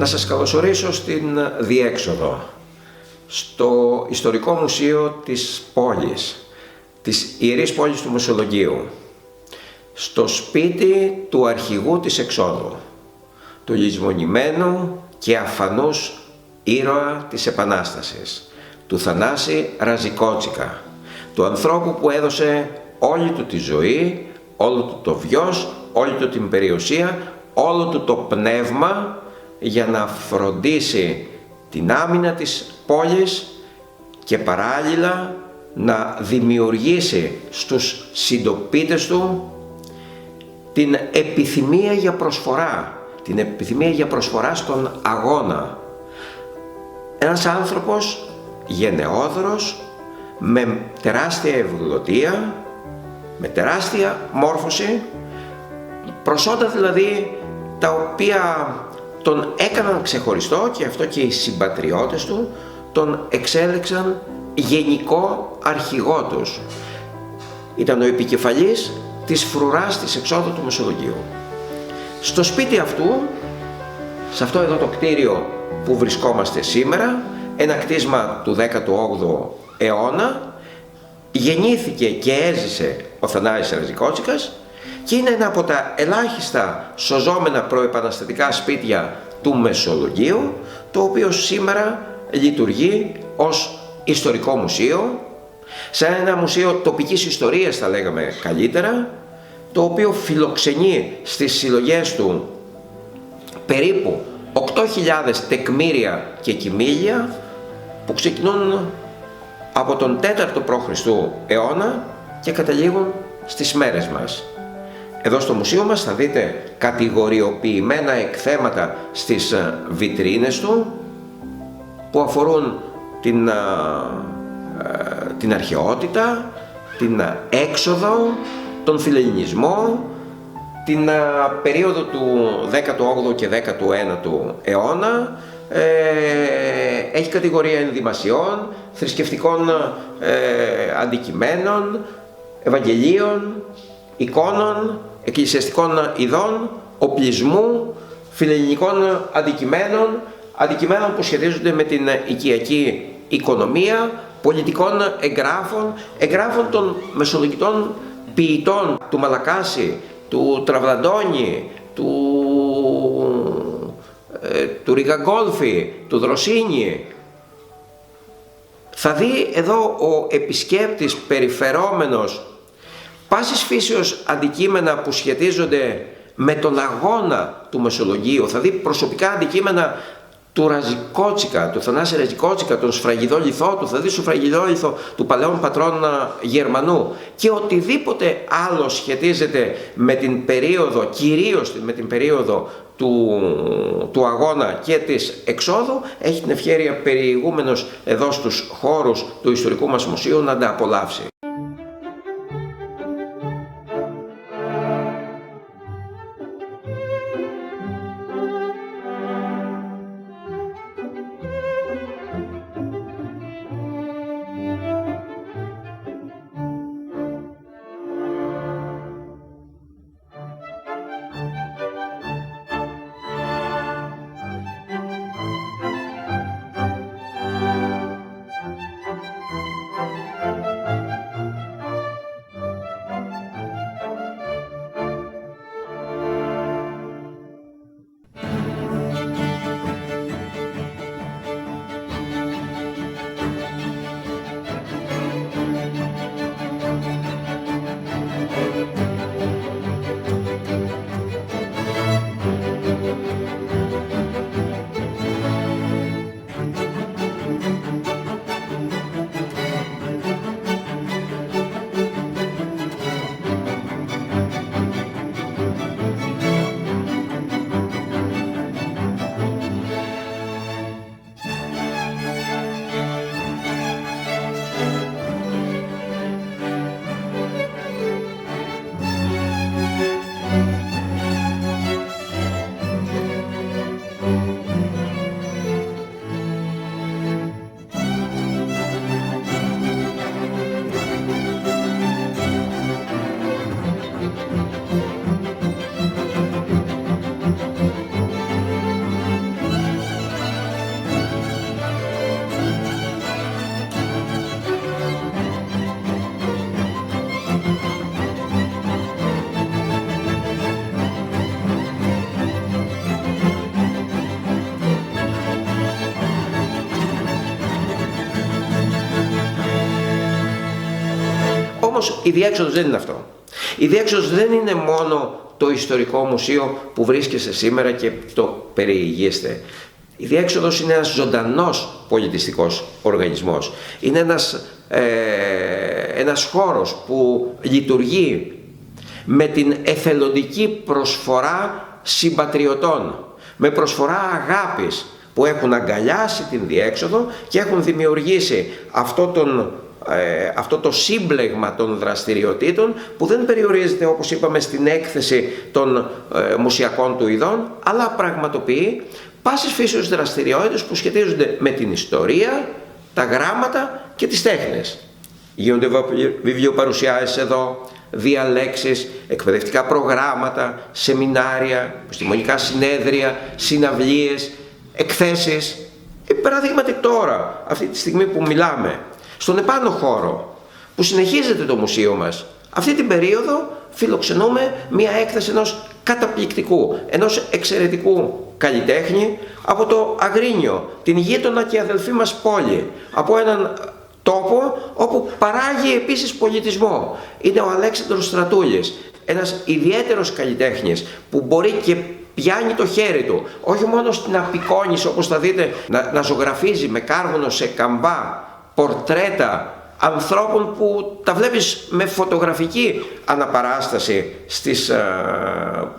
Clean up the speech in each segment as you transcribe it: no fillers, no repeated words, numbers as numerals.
Να σας καλωσορίσω στην διέξοδο, στο Ιστορικό Μουσείο της πόλης, της Ιερής Πόλης του Μεσολογγίου, στο σπίτι του αρχηγού της εξόδου, του λησμονημένου και αφανούς ήρωα της Επανάστασης, του Θανάση Ραζικότσικα, του ανθρώπου που έδωσε όλη του τη ζωή, όλο του το βιος, όλη του την περιουσία, όλο του το πνεύμα για να φροντίσει την άμυνα της πόλης και παράλληλα να δημιουργήσει στους συντοπίτες του την επιθυμία για προσφορά, την επιθυμία για προσφορά στον αγώνα. Ένας άνθρωπος γενναιόδωρος, με τεράστια ευγλωτία, με τεράστια μόρφωση, προσόντα δηλαδή τα οποία τον έκαναν ξεχωριστό, και αυτό και οι συμπατριώτες του τον εξέλεξαν γενικό αρχηγό τους. Ήταν ο επικεφαλής της φρουράς της εξόδου του Μεσολογγίου. Στο σπίτι αυτού, σε αυτό εδώ το κτίριο που βρισκόμαστε σήμερα, ένα κτίσμα του 18ου αιώνα, γεννήθηκε και έζησε ο Θανάσης Ραζικότσικας και είναι ένα από τα ελάχιστα σωζόμενα προεπαναστατικά σπίτια του Μεσολογγίου, το οποίο σήμερα λειτουργεί ως ιστορικό μουσείο, σαν ένα μουσείο τοπικής ιστορίας θα λέγαμε καλύτερα, το οποίο φιλοξενεί στις συλλογές του περίπου 8.000 τεκμήρια και κυμήλια που ξεκινούν από τον 4ο π.Χ. αιώνα και καταλήγουν στις μέρες μας. Εδώ στο μουσείο μας θα δείτε κατηγοριοποιημένα εκθέματα στις βιτρίνες του που αφορούν την αρχαιότητα, την έξοδο, τον φιλελληνισμό, την περίοδο του 18ου και 19ου αιώνα. Έχει κατηγορία ενδυμασιών, θρησκευτικών αντικειμένων, ευαγγελίων, εικόνων, εκκλησιαστικών ειδών, οπλισμού, φιλελληνικών αντικειμένων που σχετίζονται με την οικιακή οικονομία, πολιτικών εγγράφων των μεσολογγιτών ποιητών, του Μαλακάση, του Τραβδαντώνη, του Ριγκαγκόλφη, του Δροσίνη. Θα δει εδώ ο επισκέπτης περιφερόμενος πάσης φύσεως αντικείμενα που σχετίζονται με τον αγώνα του Μεσολογγίου. Θα δει προσωπικά αντικείμενα του Ραζικότσικα, του Θανάση Ραζικότσικα, τον σφραγιδό λιθό του, θα δει σφραγιδό λιθό του παλαιών πατρών Γερμανού, και οτιδήποτε άλλο σχετίζεται με την περίοδο, κυρίως με την περίοδο του αγώνα και της εξόδου, έχει την ευχέρεια περιηγούμενος εδώ στους χώρους του ιστορικού μας μουσείου να τα απολαύσει. Όμως η διέξοδος δεν είναι αυτό. Η διέξοδος δεν είναι μόνο το ιστορικό μουσείο που βρίσκεστε σήμερα και το περιηγείστε. Η διέξοδος είναι ένας ζωντανός πολιτιστικός οργανισμός. Είναι ένας χώρος που λειτουργεί με την εθελοντική προσφορά συμπατριωτών, με προσφορά αγάπης που έχουν αγκαλιάσει την διέξοδο και έχουν δημιουργήσει αυτό το σύμπλεγμα των δραστηριοτήτων που δεν περιορίζεται, όπως είπαμε, στην έκθεση των μουσιακών του ειδών, αλλά πραγματοποιεί πάσης φύσεως δραστηριότητες που σχετίζονται με την ιστορία, τα γράμματα και τις τέχνες. Γίνονται βιβλιοπαρουσιάσεις εδώ, διαλέξεις, εκπαιδευτικά προγράμματα, σεμινάρια, επιστημονικά συνέδρια, συναυλίες, εκθέσεις. Παραδείγματι τώρα, αυτή τη στιγμή που μιλάμε, στον επάνω χώρο που συνεχίζεται το μουσείο μας, αυτή την περίοδο φιλοξενούμε μια έκθεση ενός καταπληκτικού, ενός εξαιρετικού καλλιτέχνη από το Αγρίνιο, την γείτονα και αδελφή μας πόλη, από έναν τόπο όπου παράγει επίσης πολιτισμό. Είναι ο Αλέξανδρος Στρατούλης, ένας ιδιαίτερος καλλιτέχνης που μπορεί και πιάνει το χέρι του, όχι μόνο στην απεικόνιση, όπως θα δείτε, να ζωγραφίζει με κάρβουνο σε καμβά πορτρέτα ανθρώπων που τα βλέπεις με φωτογραφική αναπαράσταση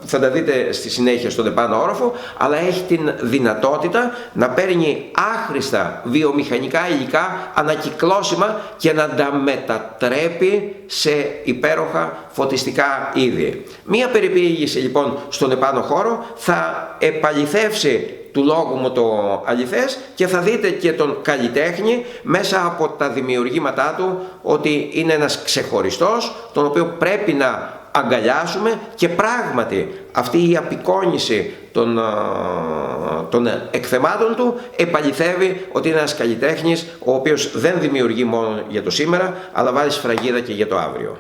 θα τα δείτε στη συνέχεια στον επάνω όροφο, αλλά έχει την δυνατότητα να παίρνει άχρηστα βιομηχανικά υλικά ανακυκλώσιμα και να τα μετατρέπει σε υπέροχα φωτιστικά είδη. Μία περιποίηση λοιπόν στον επάνω χώρο θα επαληθεύσει του λόγου μου το αληθές και θα δείτε και τον καλλιτέχνη μέσα από τα δημιουργήματά του ότι είναι ένας ξεχωριστός, τον οποίο πρέπει να αγκαλιάσουμε, και πράγματι αυτή η απεικόνιση των εκθεμάτων του επαληθεύει ότι είναι ένας καλλιτέχνης ο οποίος δεν δημιουργεί μόνο για το σήμερα, αλλά βάζει σφραγίδα και για το αύριο.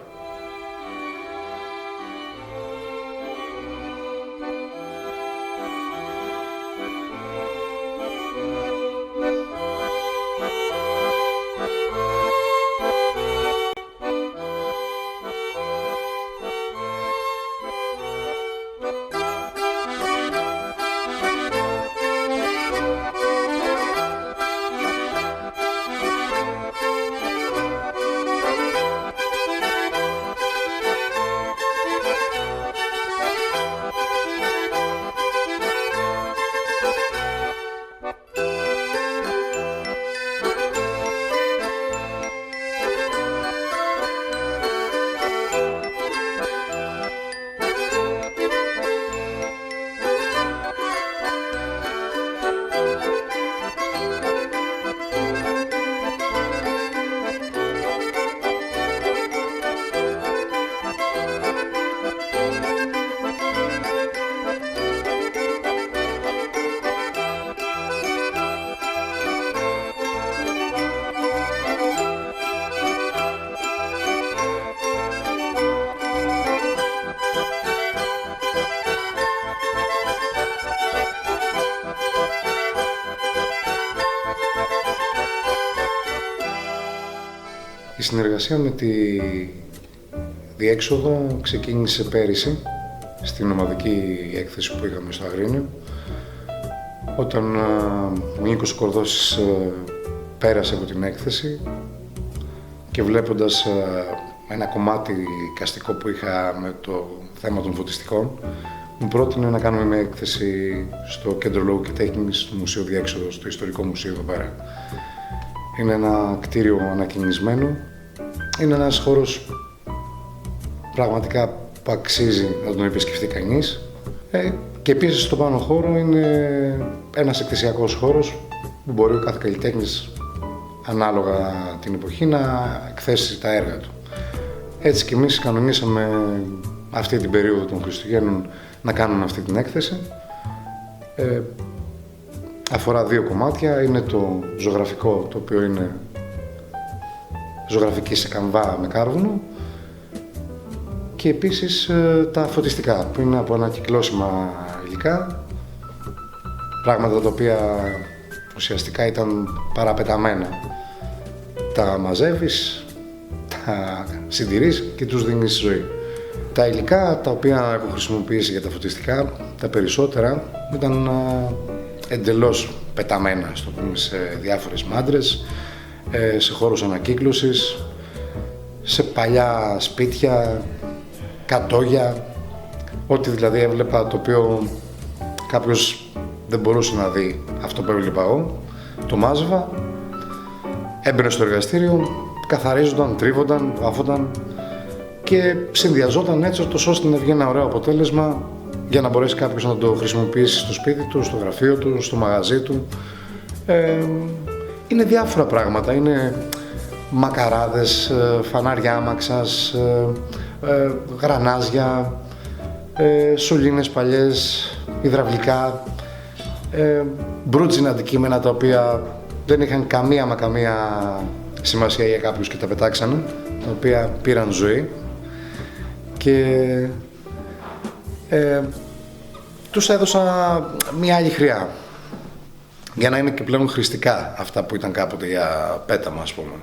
Η συνεργασία με τη διέξοδο ξεκίνησε πέρυσι στην ομαδική έκθεση που είχαμε στο Αγρίνιο, όταν ο Νίκος Κορδώσης πέρασε από την έκθεση και βλέποντας ένα κομμάτι καστικό που είχα με το θέμα των φωτιστικών, μου πρότεινε να κάνουμε μια έκθεση στο Κέντρο Λόγου και Τέχνης του Μουσείου Διέξοδο, στο Ιστορικό Μουσείο εδώ πέρα. Είναι ένα κτίριο ανακαινισμένο. Είναι ένας χώρος πραγματικά που αξίζει να τον επισκεφτεί κανείς. Και επίσης στο πάνω χώρο είναι ένας εκθεσιακός χώρος που μπορεί ο κάθε καλλιτέχνης ανάλογα την εποχή να εκθέσει τα έργα του. Έτσι και εμείς κανονίσαμε αυτή την περίοδο των Χριστουγέννων να κάνουμε αυτή την έκθεση. Αφορά δύο κομμάτια. Είναι το ζωγραφικό, το οποίο είναι ζωγραφική σε καμβά με κάρβουνο, και επίσης τα φωτιστικά που είναι από ανακυκλώσιμα υλικά, πράγματα τα οποία ουσιαστικά ήταν παραπεταμένα. Τα μαζεύεις, τα συντηρείς και τους δίνεις ζωή. Τα υλικά τα οποία έχω χρησιμοποιήσει για τα φωτιστικά, τα περισσότερα ήταν εντελώς πεταμένα, στο πούμε, σε διάφορες μάντρες, σε χώρους ανακύκλωσης, σε παλιά σπίτια, κατόγια, ό,τι δηλαδή έβλεπα το οποίο κάποιος δεν μπορούσε να δει αυτό που έβλεπα εγώ, το μάζευα, έμπαινε στο εργαστήριο, καθαρίζονταν, τρίβονταν, βάφονταν και συνδυαζόταν έτσι ώστε να βγει ένα ωραίο αποτέλεσμα για να μπορέσει κάποιος να το χρησιμοποιήσει στο σπίτι του, στο γραφείο του, στο μαγαζί του. Είναι διάφορα πράγματα, είναι μακαράδες, φανάρια άμαξας, γρανάζια, σωλήνες παλιές, υδραυλικά, μπρούτζινα αντικείμενα τα οποία δεν είχαν καμία σημασία για κάποιους και τα πετάξανε, τα οποία πήραν ζωή και τους έδωσα μια άλλη χρειά για να είναι και πλέον χρηστικά αυτά που ήταν κάποτε για πέταμα, ας πούμε.